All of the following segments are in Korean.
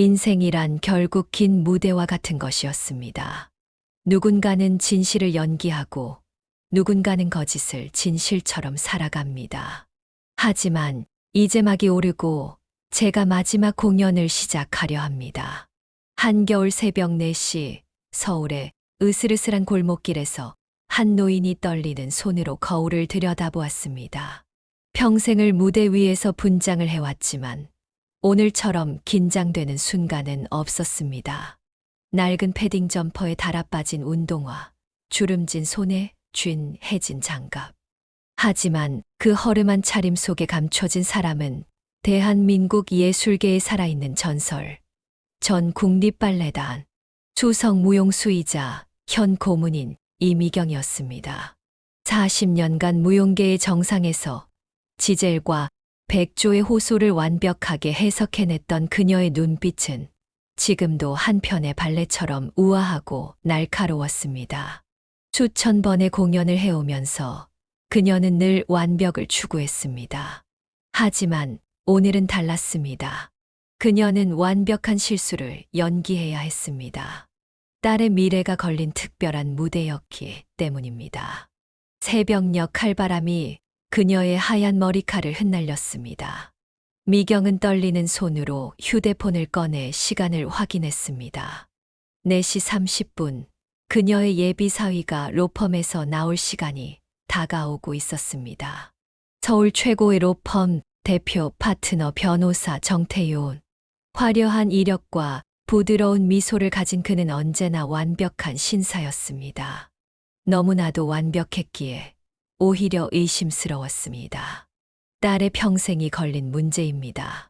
인생이란 결국 긴 무대와 같은 것이었습니다. 누군가는 진실을 연기하고 누군가는 거짓을 진실처럼 살아갑니다. 하지만 이제 막이 오르고 제가 마지막 공연을 시작하려 합니다. 한겨울 새벽 4시 서울의 으슬으슬한 골목길에서 한 노인이 떨리는 손으로 거울을 들여다보았습니다. 평생을 무대 위에서 분장을 해왔지만 오늘처럼 긴장되는 순간은 없었습니다. 낡은 패딩 점퍼에 달아빠진 운동화, 주름진 손에 쥔 해진 장갑. 하지만 그 허름한 차림 속에 감춰진 사람은 대한민국 예술계에 살아있는 전설, 전 국립발레단 수석 무용수이자 현 고문인 이미경이었습니다. 40년간 무용계의 정상에서 지젤과 백조의 호소를 완벽하게 해석해냈던 그녀의 눈빛은 지금도 한편의 발레처럼 우아하고 날카로웠습니다. 수천 번의 공연을 해오면서 그녀는 늘 완벽을 추구했습니다. 하지만 오늘은 달랐습니다. 그녀는 완벽한 실수를 연기해야 했습니다. 딸의 미래가 걸린 특별한 무대였기 때문입니다. 새벽녘 칼바람이 그녀의 하얀 머리칼을 흩날렸습니다. 미경은 떨리는 손으로 휴대폰을 꺼내 시간을 확인했습니다. 4시 30분, 그녀의 예비 사위가 로펌에서 나올 시간이 다가오고 있었습니다. 서울 최고의 로펌 대표 파트너 변호사 정태윤. 화려한 이력과 부드러운 미소를 가진 그는 언제나 완벽한 신사였습니다. 너무나도 완벽했기에 오히려 의심스러웠습니다. 딸의 평생이 걸린 문제입니다.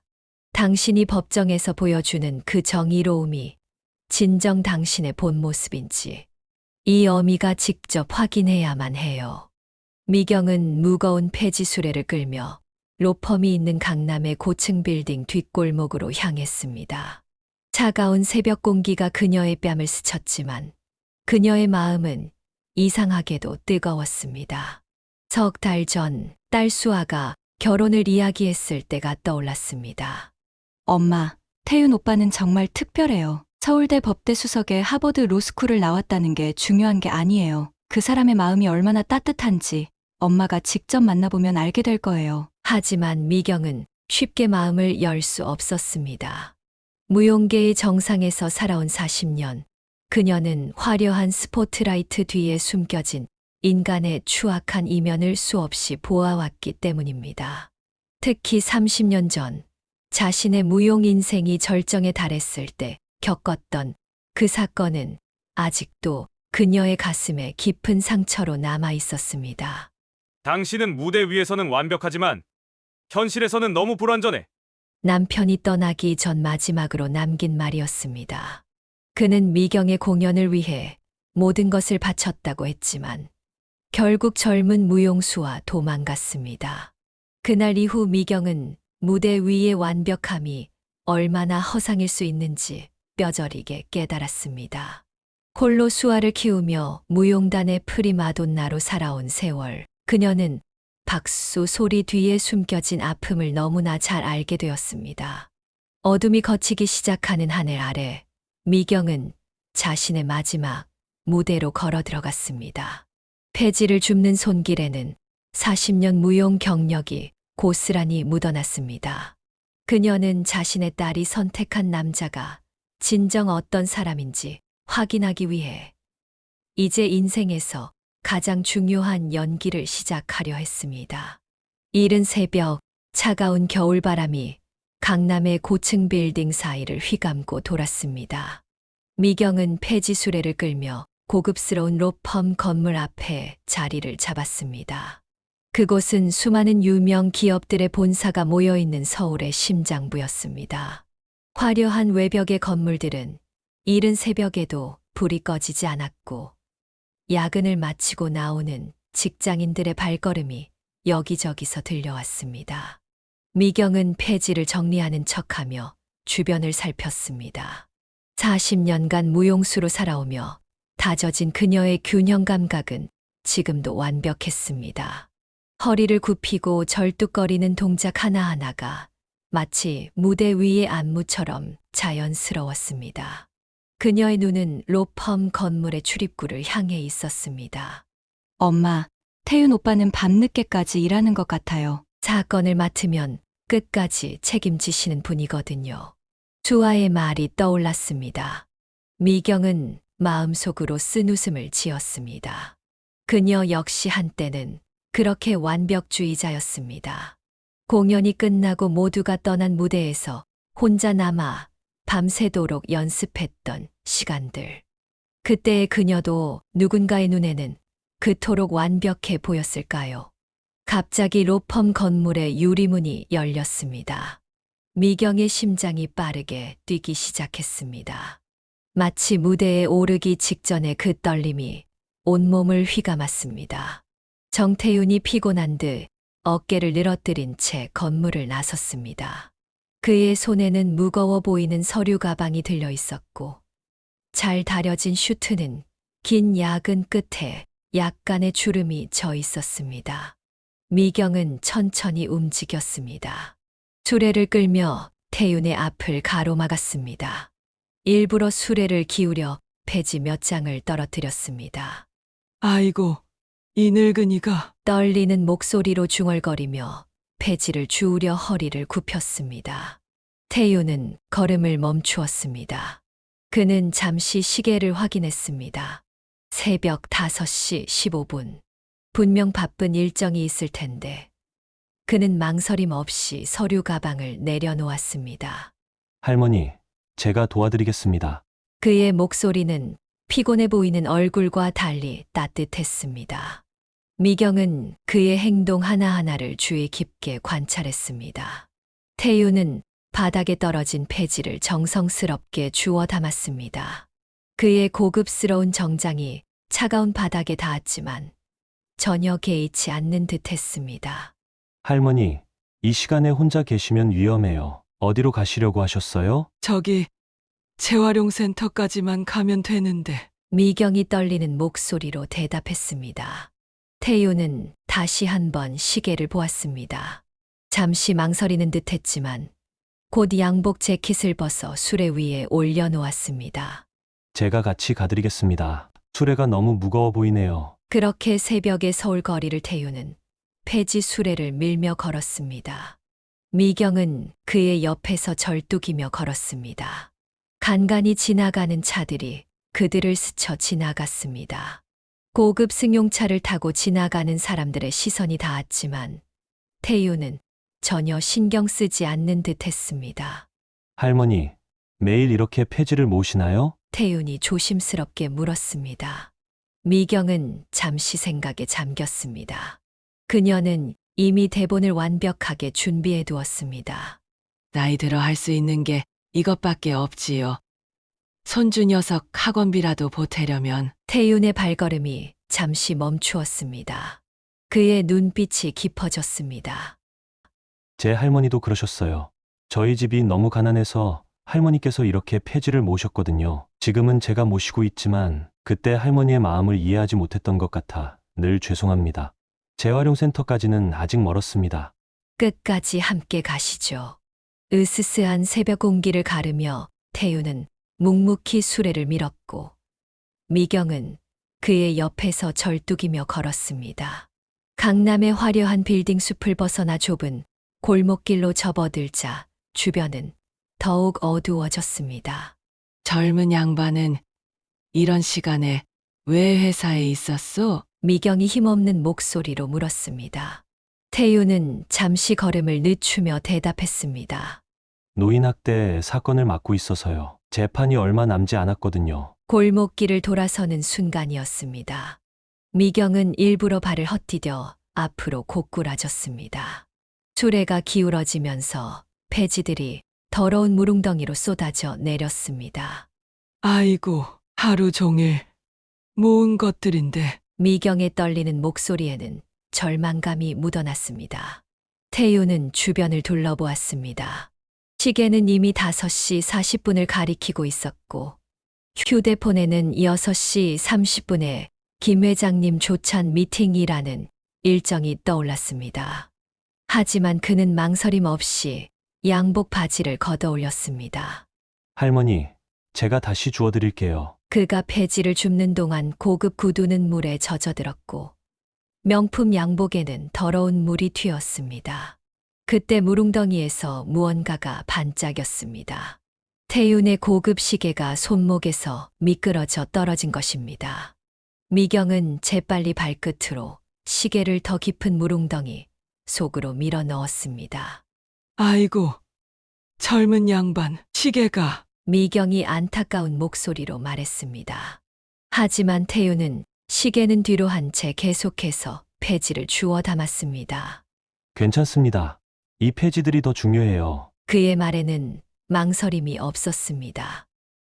당신이 법정에서 보여주는 그 정의로움이 진정 당신의 본 모습인지 이 어미가 직접 확인해야만 해요. 미경은 무거운 폐지 수레를 끌며 로펌이 있는 강남의 고층 빌딩 뒷골목으로 향했습니다. 차가운 새벽 공기가 그녀의 뺨을 스쳤지만 그녀의 마음은 이상하게도 뜨거웠습니다. 석 달 전 딸 수아가 결혼을 이야기했을 때가 떠올랐습니다. 엄마, 태윤 오빠는 정말 특별해요. 서울대 법대 수석에 하버드 로스쿨을 나왔다는 게 중요한 게 아니에요. 그 사람의 마음이 얼마나 따뜻한지 엄마가 직접 만나보면 알게 될 거예요. 하지만 미경은 쉽게 마음을 열 수 없었습니다. 무용계의 정상에서 살아온 40년, 그녀는 화려한 스포트라이트 뒤에 숨겨진 인간의 추악한 이면을 수없이 보아왔기 때문입니다. 특히 30년 전 자신의 무용 인생이 절정에 달했을 때 겪었던 그 사건은 아직도 그녀의 가슴에 깊은 상처로 남아 있었습니다. 당신은 무대 위에서는 완벽하지만 현실에서는 너무 불완전해. 남편이 떠나기 전 마지막으로 남긴 말이었습니다. 그는 미경의 공연을 위해 모든 것을 바쳤다고 했지만 결국 젊은 무용수와 도망갔습니다. 그날 이후 미경은 무대 위의 완벽함이 얼마나 허상일 수 있는지 뼈저리게 깨달았습니다. 홀로 수아를 키우며 무용단의 프리마돈나로 살아온 세월, 그녀는 박수 소리 뒤에 숨겨진 아픔을 너무나 잘 알게 되었습니다. 어둠이 걷히기 시작하는 하늘 아래 미경은 자신의 마지막 무대로 걸어 들어갔습니다. 폐지를 줍는 손길에는 40년 무용 경력이 고스란히 묻어났습니다. 그녀는 자신의 딸이 선택한 남자가 진정 어떤 사람인지 확인하기 위해 이제 인생에서 가장 중요한 연기를 시작하려 했습니다. 이른 새벽 차가운 겨울바람이 강남의 고층 빌딩 사이를 휘감고 돌았습니다. 미경은 폐지 수레를 끌며 고급스러운 로펌 건물 앞에 자리를 잡았습니다. 그곳은 수많은 유명 기업들의 본사가 모여있는 서울의 심장부였습니다. 화려한 외벽의 건물들은 이른 새벽에도 불이 꺼지지 않았고 야근을 마치고 나오는 직장인들의 발걸음이 여기저기서 들려왔습니다. 미경은 폐지를 정리하는 척하며 주변을 살폈습니다. 40년간 무용수로 살아오며 다져진 그녀의 균형 감각은 지금도 완벽했습니다. 허리를 굽히고 절뚝거리는 동작 하나하나가 마치 무대 위의 안무처럼 자연스러웠습니다. 그녀의 눈은 로펌 건물의 출입구를 향해 있었습니다. 엄마, 태윤 오빠는 밤늦게까지 일하는 것 같아요. 사건을 맡으면 끝까지 책임지시는 분이거든요. 주아의 말이 떠올랐습니다. 미경은 마음속으로 쓴웃음을 지었습니다. 그녀 역시 한때는 그렇게 완벽주의자였습니다. 공연이 끝나고 모두가 떠난 무대에서 혼자 남아 밤새도록 연습했던 시간들. 그때의 그녀도 누군가의 눈에는 그토록 완벽해 보였을까요? 갑자기 로펌 건물의 유리문이 열렸습니다. 미경의 심장이 빠르게 뛰기 시작했습니다. 마치 무대에 오르기 직전의 그 떨림이 온몸을 휘감았습니다. 정태윤이 피곤한 듯 어깨를 늘어뜨린 채 건물을 나섰습니다. 그의 손에는 무거워 보이는 서류 가방이 들려 있었고, 잘 다려진 슈트는 긴 야근 끝에 약간의 주름이 져 있었습니다. 미경은 천천히 움직였습니다. 수레를 끌며 태윤의 앞을 가로막았습니다. 일부러 수레를 기울여 폐지 몇 장을 떨어뜨렸습니다. 아이고, 이 늙은이가. 떨리는 목소리로 중얼거리며 폐지를 주우려 허리를 굽혔습니다. 태윤은 걸음을 멈추었습니다. 그는 잠시 시계를 확인했습니다. 새벽 5시 15분. 분명 바쁜 일정이 있을 텐데. 그는 망설임 없이 서류 가방을 내려놓았습니다. 할머니, 제가 도와드리겠습니다. 그의 목소리는 피곤해 보이는 얼굴과 달리 따뜻했습니다. 미경은 그의 행동 하나하나를 주의 깊게 관찰했습니다. 태윤은 바닥에 떨어진 폐지를 정성스럽게 주워 담았습니다. 그의 고급스러운 정장이 차가운 바닥에 닿았지만 전혀 개의치 않는 듯했습니다. 할머니, 이 시간에 혼자 계시면 위험해요. 어디로 가시려고 하셨어요? 저기 재활용센터까지만 가면 되는데. 미경이 떨리는 목소리로 대답했습니다. 태윤은 다시 한번 시계를 보았습니다. 잠시 망설이는 듯했지만 곧 양복 재킷을 벗어 수레 위에 올려놓았습니다. 제가 같이 가드리겠습니다. 수레가 너무 무거워 보이네요. 그렇게 새벽의 서울 거리를 태윤은 폐지 수레를 밀며 걸었습니다. 미경은 그의 옆에서 절뚝이며 걸었습니다. 간간히 지나가는 차들이 그들을 스쳐 지나갔습니다. 고급 승용차를 타고 지나가는 사람들의 시선이 닿았지만 태윤은 전혀 신경 쓰지 않는 듯했습니다. 할머니, 매일 이렇게 폐지를 모시나요? 태윤이 조심스럽게 물었습니다. 미경은 잠시 생각에 잠겼습니다. 그녀는 이미 대본을 완벽하게 준비해 두었습니다. 나이 들어 할 수 있는 게 이것밖에 없지요. 손주 녀석 학원비라도 보태려면. 태윤의 발걸음이 잠시 멈추었습니다. 그의 눈빛이 깊어졌습니다. 제 할머니도 그러셨어요. 저희 집이 너무 가난해서 할머니께서 이렇게 폐지를 모셨거든요. 지금은 제가 모시고 있지만 그때 할머니의 마음을 이해하지 못했던 것 같아 늘 죄송합니다. 재활용센터까지는 아직 멀었습니다. 끝까지 함께 가시죠. 으스스한 새벽 공기를 가르며 태윤은 묵묵히 수레를 밀었고 미경은 그의 옆에서 절뚝이며 걸었습니다. 강남의 화려한 빌딩 숲을 벗어나 좁은 골목길로 접어들자 주변은 더욱 어두워졌습니다. 젊은 양반은 이런 시간에 왜 회사에 있었소? 미경이 힘없는 목소리로 물었습니다. 태윤은 잠시 걸음을 늦추며 대답했습니다. 노인학대 사건을 맡고 있어서요. 재판이 얼마 남지 않았거든요. 골목길을 돌아서는 순간이었습니다. 미경은 일부러 발을 헛디뎌 앞으로 고꾸라졌습니다. 수레가 기울어지면서 폐지들이 더러운 물웅덩이로 쏟아져 내렸습니다. 아이고, 하루 종일 모은 것들인데. 미경의 떨리는 목소리에는 절망감이 묻어났습니다. 태윤은 주변을 둘러보았습니다. 시계는 이미 5시 40분을 가리키고 있었고 휴대폰에는 6시 30분에 김 회장님 조찬 미팅이라는 일정이 떠올랐습니다. 하지만 그는 망설임 없이 양복 바지를 걷어 올렸습니다. 할머니, 제가 다시 주워드릴게요. 그가 폐지를 줍는 동안 고급 구두는 물에 젖어들었고 명품 양복에는 더러운 물이 튀었습니다. 그때 물웅덩이에서 무언가가 반짝였습니다. 태윤의 고급 시계가 손목에서 미끄러져 떨어진 것입니다. 미경은 재빨리 발끝으로 시계를 더 깊은 물웅덩이 속으로 밀어 넣었습니다. 아이고, 젊은 양반, 시계가. 미경이 안타까운 목소리로 말했습니다. 하지만 태윤은 시계는 뒤로 한 채 계속해서 폐지를 주워 담았습니다. 괜찮습니다. 이 폐지들이 더 중요해요. 그의 말에는 망설임이 없었습니다.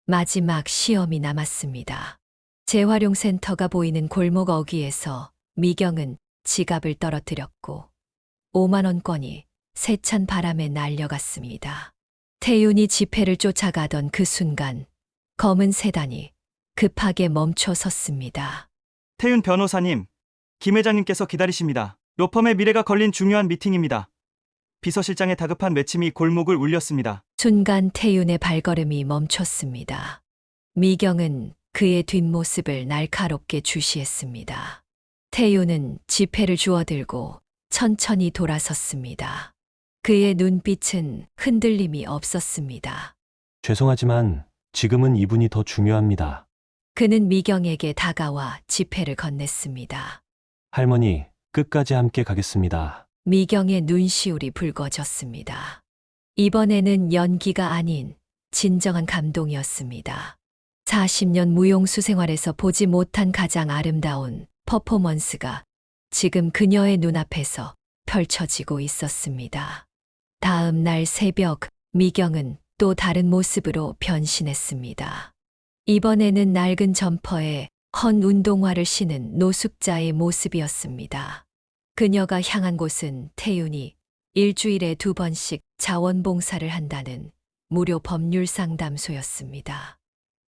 마지막 시험이 남았습니다. 재활용센터가 보이는 골목 어귀에서 미경은 지갑을 떨어뜨렸고 5만 원권이 세찬 바람에 날려갔습니다. 태윤이 지폐를 쫓아가던 그 순간 검은 세단이 급하게 멈춰 섰습니다. 태윤 변호사님, 김 회장님께서 기다리십니다. 로펌의 미래가 걸린 중요한 미팅입니다. 비서실장의 다급한 외침이 골목을 울렸습니다. 순간 태윤의 발걸음이 멈췄습니다. 미경은 그의 뒷모습을 날카롭게 주시했습니다. 태윤은 지폐를 주워들고 천천히 돌아섰습니다. 그의 눈빛은 흔들림이 없었습니다. 죄송하지만 지금은 이분이 더 중요합니다. 그는 미경에게 다가와 지폐를 건넸습니다. 할머니, 끝까지 함께 가겠습니다. 미경의 눈시울이 붉어졌습니다. 이번에는 연기가 아닌 진정한 감동이었습니다. 40년 무용수 생활에서 보지 못한 가장 아름다운 퍼포먼스가 지금 그녀의 눈앞에서 펼쳐지고 있었습니다. 다음 날 새벽, 미경은 또 다른 모습으로 변신했습니다. 이번에는 낡은 점퍼에 헌 운동화를 신은 노숙자의 모습이었습니다. 그녀가 향한 곳은 태윤이 일주일에 2번씩 자원봉사를 한다는 무료 법률 상담소였습니다.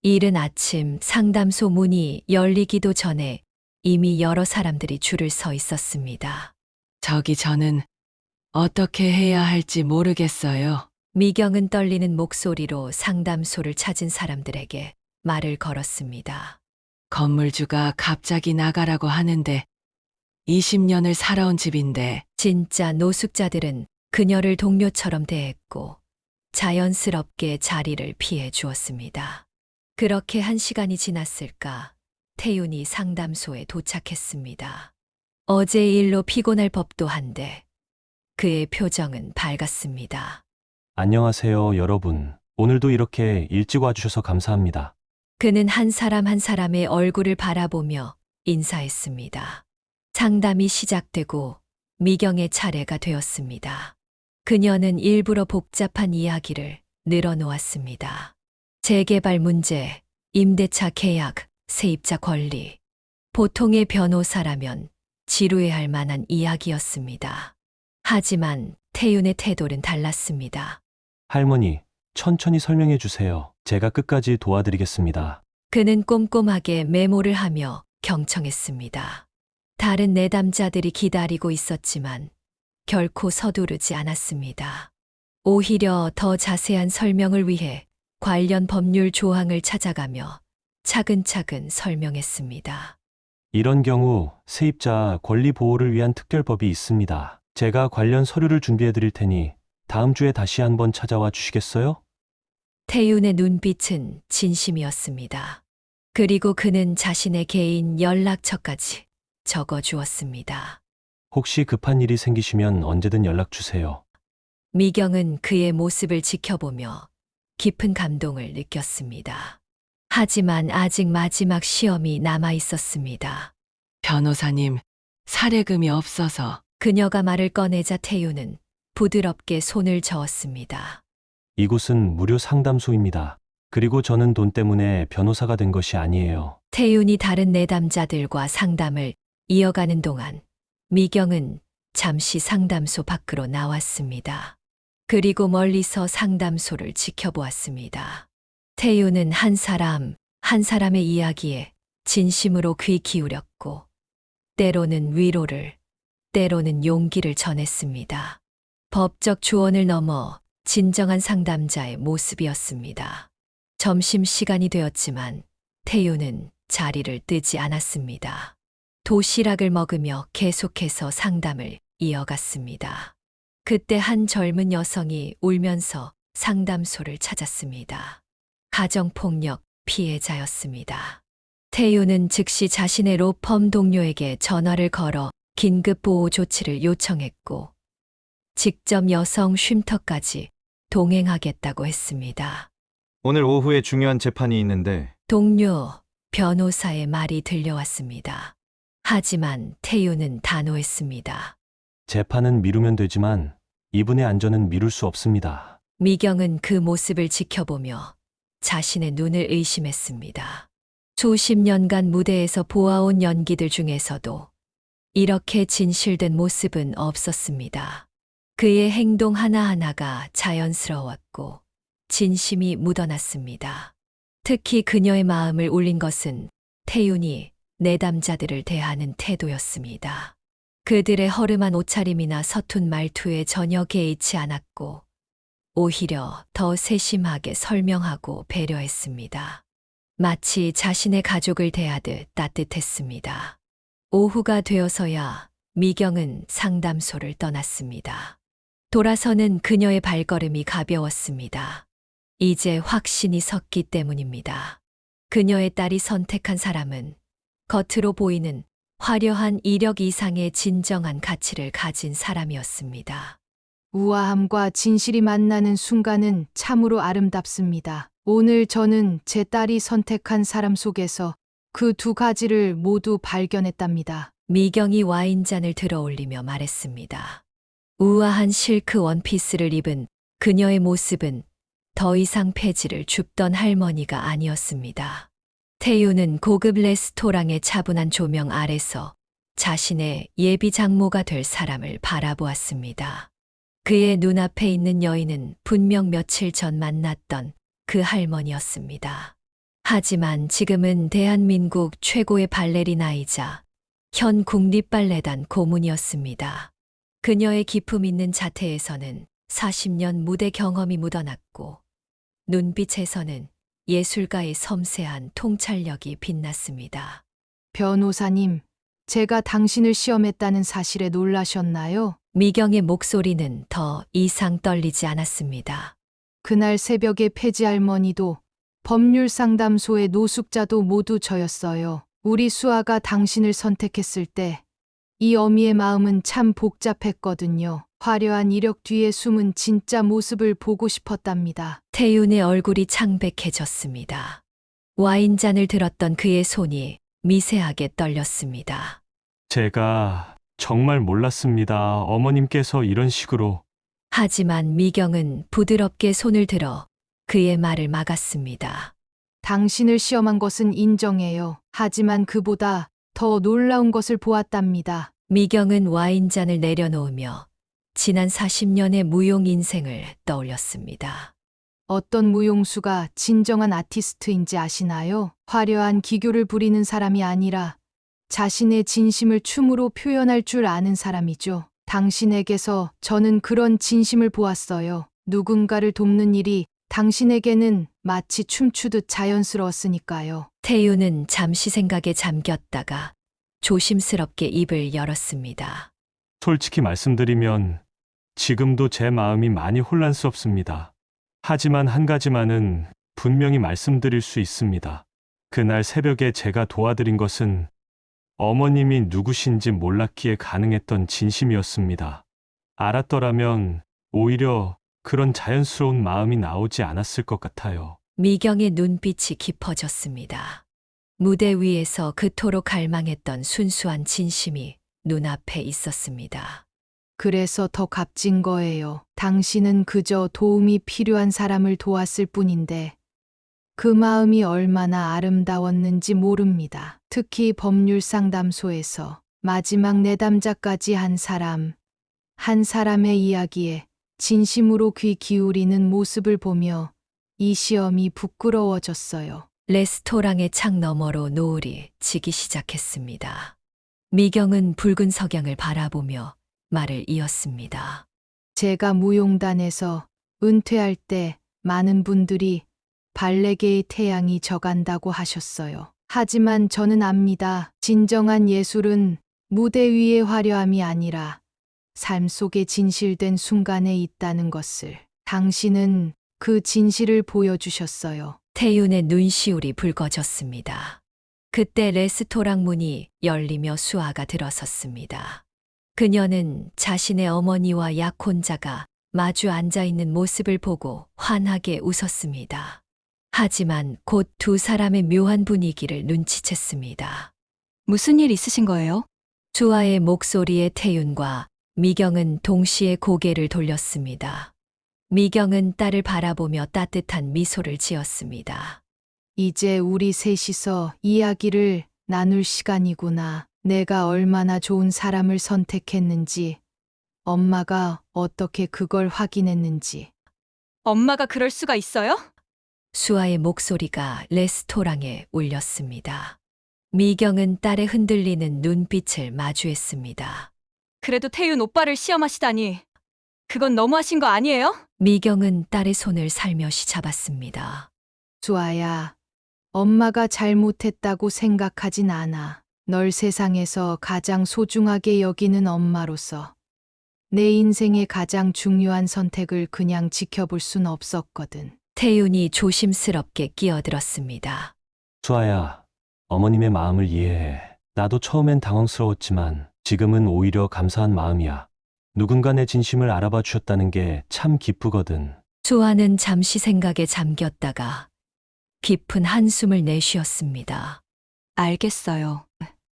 이른 아침 상담소 문이 열리기도 전에 이미 여러 사람들이 줄을 서 있었습니다. 저는 어떻게 해야 할지 모르겠어요. 미경은 떨리는 목소리로 상담소를 찾은 사람들에게 말을 걸었습니다. 건물주가 갑자기 나가라고 하는데 20년을 살아온 집인데 진짜 노숙자들은 그녀를 동료처럼 대했고 자연스럽게 자리를 피해 주었습니다. 그렇게 1시간이 지났을까 태윤이 상담소에 도착했습니다. 어제 일로 피곤할 법도 한데 그의 표정은 밝았습니다. 안녕하세요, 여러분. 오늘도 이렇게 일찍 와주셔서 감사합니다. 그는 한 사람 한 사람의 얼굴을 바라보며 인사했습니다. 상담이 시작되고 미경의 차례가 되었습니다. 그녀는 일부러 복잡한 이야기를 늘어놓았습니다. 재개발 문제, 임대차 계약, 세입자 권리. 보통의 변호사라면 지루해할 만한 이야기였습니다. 하지만 태윤의 태도는 달랐습니다. 할머니, 천천히 설명해 주세요. 제가 끝까지 도와드리겠습니다. 그는 꼼꼼하게 메모를 하며 경청했습니다. 다른 내담자들이 기다리고 있었지만 결코 서두르지 않았습니다. 오히려 더 자세한 설명을 위해 관련 법률 조항을 찾아가며 차근차근 설명했습니다. 이런 경우 세입자 권리 보호를 위한 특별법이 있습니다. 제가 관련 서류를 준비해 드릴 테니 다음 주에 다시 한번 찾아와 주시겠어요? 태윤의 눈빛은 진심이었습니다. 그리고 그는 자신의 개인 연락처까지 적어 주었습니다. 혹시 급한 일이 생기시면 언제든 연락 주세요. 미경은 그의 모습을 지켜보며 깊은 감동을 느꼈습니다. 하지만 아직 마지막 시험이 남아 있었습니다. 변호사님, 사례금이 없어서 그녀가 말을 꺼내자 태윤은 부드럽게 손을 저었습니다. 이곳은 무료 상담소입니다. 그리고 저는 돈 때문에 변호사가 된 것이 아니에요. 태윤이 다른 내담자들과 상담을 이어가는 동안 미경은 잠시 상담소 밖으로 나왔습니다. 그리고 멀리서 상담소를 지켜보았습니다. 태윤은 한 사람의 이야기에 진심으로 귀 기울였고 때로는 위로를, 때로는 용기를 전했습니다. 법적 조언을 넘어 진정한 상담자의 모습이었습니다. 점심 시간이 되었지만 태유는 자리를 뜨지 않았습니다. 도시락을 먹으며 계속해서 상담을 이어갔습니다. 그때 한 젊은 여성이 울면서 상담소를 찾았습니다. 가정폭력 피해자였습니다. 태유는 즉시 자신의 로펌 동료에게 전화를 걸어 긴급 보호 조치를 요청했고, 직접 여성 쉼터까지 동행하겠다고 했습니다. 오늘 오후에 중요한 재판이 있는데 동료 변호사의 말이 들려왔습니다. 하지만 태유는 단호했습니다. 재판은 미루면 되지만 이분의 안전은 미룰 수 없습니다. 미경은 그 모습을 지켜보며 자신의 눈을 의심했습니다. 수십 년간 무대에서 보아온 연기들 중에서도 이렇게 진실된 모습은 없었습니다. 그의 행동 하나하나가 자연스러웠고 진심이 묻어났습니다. 특히 그녀의 마음을 울린 것은 태윤이 내담자들을 대하는 태도였습니다. 그들의 허름한 옷차림이나 서툰 말투에 전혀 개의치 않았고 오히려 더 세심하게 설명하고 배려했습니다. 마치 자신의 가족을 대하듯 따뜻했습니다. 오후가 되어서야 미경은 상담소를 떠났습니다. 돌아서는 그녀의 발걸음이 가벼웠습니다. 이제 확신이 섰기 때문입니다. 그녀의 딸이 선택한 사람은 겉으로 보이는 화려한 이력 이상의 진정한 가치를 가진 사람이었습니다. 우아함과 진실이 만나는 순간은 참으로 아름답습니다. 오늘 저는 제 딸이 선택한 사람 속에서 그 두 가지를 모두 발견했답니다. 미경이 와인잔을 들어 올리며 말했습니다. 우아한 실크 원피스를 입은 그녀의 모습은 더 이상 폐지를 줍던 할머니가 아니었습니다. 태유는 고급 레스토랑의 차분한 조명 아래서 자신의 예비 장모가 될 사람을 바라보았습니다. 그의 눈앞에 있는 여인은 분명 며칠 전 만났던 그 할머니였습니다. 하지만 지금은 대한민국 최고의 발레리나이자 현 국립발레단 고문이었습니다. 그녀의 기품 있는 자태에서는 40년 무대 경험이 묻어났고 눈빛에서는 예술가의 섬세한 통찰력이 빛났습니다. 변호사님, 제가 당신을 시험했다는 사실에 놀라셨나요? 미경의 목소리는 더 이상 떨리지 않았습니다. 그날 새벽에 폐지 할머니도 법률상담소의 노숙자도 모두 저였어요. 우리 수아가 당신을 선택했을 때 이 어미의 마음은 참 복잡했거든요. 화려한 이력 뒤에 숨은 진짜 모습을 보고 싶었답니다. 태윤의 얼굴이 창백해졌습니다. 와인잔을 들었던 그의 손이 미세하게 떨렸습니다. 제가 정말 몰랐습니다. 어머님께서 이런 식으로. 하지만 미경은 부드럽게 손을 들어 그의 말을 막았습니다. 당신을 시험한 것은 인정해요. 하지만 그보다 더 놀라운 것을 보았답니다. 미경은 와인잔을 내려놓으며 지난 40년의 무용 인생을 떠올렸습니다. 어떤 무용수가 진정한 아티스트인지 아시나요? 화려한 기교를 부리는 사람이 아니라 자신의 진심을 춤으로 표현할 줄 아는 사람이죠. 당신에게서 저는 그런 진심을 보았어요. 누군가를 돕는 일이 당신에게는 마치 춤추듯 자연스러웠으니까요. 태유는 잠시 생각에 잠겼다가 조심스럽게 입을 열었습니다. 솔직히 말씀드리면 지금도 제 마음이 많이 혼란스럽습니다. 하지만 한 가지만은 분명히 말씀드릴 수 있습니다. 그날 새벽에 제가 도와드린 것은 어머님이 누구신지 몰랐기에 가능했던 진심이었습니다. 알았더라면 오히려 그런 자연스러운 마음이 나오지 않았을 것 같아요. 미경의 눈빛이 깊어졌습니다. 무대 위에서 그토록 갈망했던 순수한 진심이 눈앞에 있었습니다. 그래서 더 값진 거예요. 당신은 그저 도움이 필요한 사람을 도왔을 뿐인데 그 마음이 얼마나 아름다웠는지 모릅니다. 특히 법률상담소에서 마지막 내담자까지 한 사람의 이야기에 진심으로 귀 기울이는 모습을 보며 이 시험이 부끄러워졌어요. 레스토랑의 창 너머로 노을이 지기 시작했습니다. 미경은 붉은 석양을 바라보며 말을 이었습니다. 제가 무용단에서 은퇴할 때 많은 분들이 발레계의 태양이 져간다고 하셨어요. 하지만 저는 압니다. 진정한 예술은 무대 위의 화려함이 아니라 삶 속에 진실된 순간에 있다는 것을. 당신은 그 진실을 보여주셨어요. 태윤의 눈시울이 붉어졌습니다. 그때 레스토랑 문이 열리며 수아가 들어섰습니다. 그녀는 자신의 어머니와 약혼자가 마주 앉아 있는 모습을 보고 환하게 웃었습니다. 하지만 곧 두 사람의 묘한 분위기를 눈치챘습니다. 무슨 일 있으신 거예요? 수아의 목소리에 태윤과 미경은 동시에 고개를 돌렸습니다. 미경은 딸을 바라보며 따뜻한 미소를 지었습니다. 이제 우리 셋이서 이야기를 나눌 시간이구나. 내가 얼마나 좋은 사람을 선택했는지, 엄마가 어떻게 그걸 확인했는지. 엄마가 그럴 수가 있어요? 수아의 목소리가 레스토랑에 울렸습니다. 미경은 딸의 흔들리는 눈빛을 마주했습니다. 그래도 태윤 오빠를 시험하시다니. 그건 너무하신 거 아니에요? 미경은 딸의 손을 살며시 잡았습니다. 수아야, 엄마가 잘못했다고 생각하진 않아. 널 세상에서 가장 소중하게 여기는 엄마로서 내 인생의 가장 중요한 선택을 그냥 지켜볼 순 없었거든. 태윤이 조심스럽게 끼어들었습니다. 수아야, 어머님의 마음을 이해해. 나도 처음엔 당황스러웠지만 지금은 오히려 감사한 마음이야. 누군가 내 진심을 알아봐 주셨다는 게 참 기쁘거든. 수아는 잠시 생각에 잠겼다가 깊은 한숨을 내쉬었습니다. 알겠어요.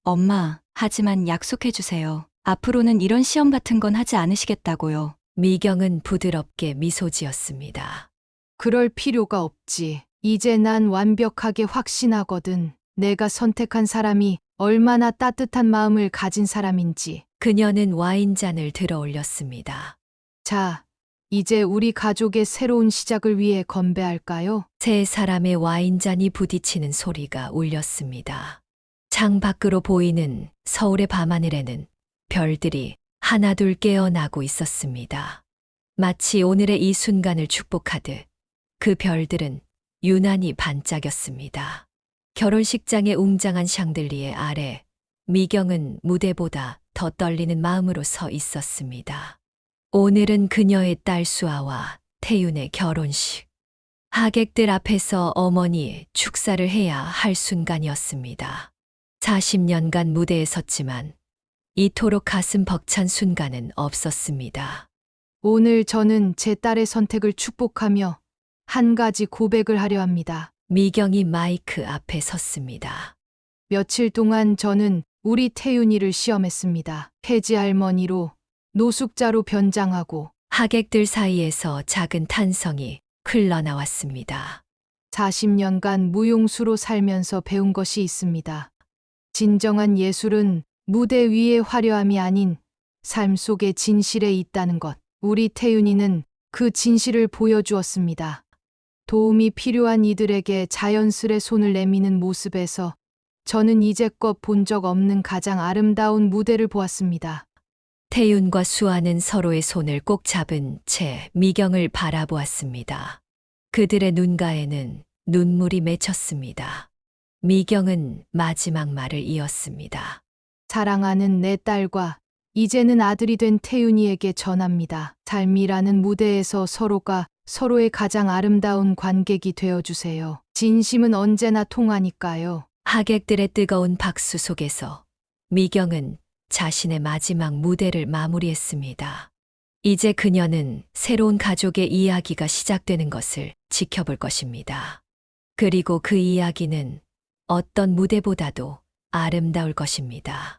엄마, 하지만 약속해 주세요. 앞으로는 이런 시험 같은 건 하지 않으시겠다고요. 미경은 부드럽게 미소 지었습니다. 그럴 필요가 없지. 이제 난 완벽하게 확신하거든. 내가 선택한 사람이 얼마나 따뜻한 마음을 가진 사람인지. 그녀는 와인잔을 들어 올렸습니다. 자, 이제 우리 가족의 새로운 시작을 위해 건배할까요? 세 사람의 와인잔이 부딪히는 소리가 울렸습니다. 창 밖으로 보이는 서울의 밤하늘에는 별들이 하나둘 깨어나고 있었습니다. 마치 오늘의 이 순간을 축복하듯 그 별들은 유난히 반짝였습니다. 결혼식장의 웅장한 샹들리에 아래 미경은 무대보다 더 떨리는 마음으로 서 있었습니다. 오늘은 그녀의 딸 수아와 태윤의 결혼식. 하객들 앞에서 어머니의 축사를 해야 할 순간이었습니다. 40년간 무대에 섰지만 이토록 가슴 벅찬 순간은 없었습니다. 오늘 저는 제 딸의 선택을 축복하며 한 가지 고백을 하려 합니다. 미경이 마이크 앞에 섰습니다. 며칠 동안 저는 우리 태윤이를 시험했습니다. 폐지 할머니로 노숙자로 변장하고 하객들 사이에서 작은 탄성이 흘러나왔습니다. 40년간 무용수로 살면서 배운 것이 있습니다. 진정한 예술은 무대 위의 화려함이 아닌 삶 속의 진실에 있다는 것. 우리 태윤이는 그 진실을 보여주었습니다. 도움이 필요한 이들에게 자연스레 손을 내미는 모습에서 저는 이제껏 본 적 없는 가장 아름다운 무대를 보았습니다. 태윤과 수아는 서로의 손을 꼭 잡은 채 미경을 바라보았습니다. 그들의 눈가에는 눈물이 맺혔습니다. 미경은 마지막 말을 이었습니다. 사랑하는 내 딸과 이제는 아들이 된 태윤이에게 전합니다. 삶이라는 무대에서 서로가 서로의 가장 아름다운 관객이 되어주세요. 진심은 언제나 통하니까요. 하객들의 뜨거운 박수 속에서 미경은 자신의 마지막 무대를 마무리했습니다. 이제 그녀는 새로운 가족의 이야기가 시작되는 것을 지켜볼 것입니다. 그리고 그 이야기는 어떤 무대보다도 아름다울 것입니다.